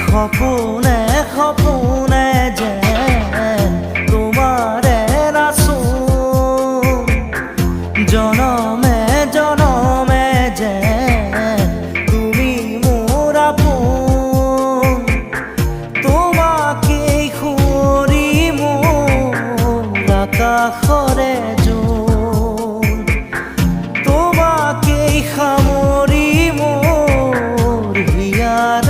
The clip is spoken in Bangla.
খপনে খপনে যেন তোমারে নাচো জনমে জনমে যেন তুমি মোর আপন তোমাকেই খুঁড়ি মোর আকাশৰে জোন তোমাকেই সামৰি মোৰ হিয়াৰ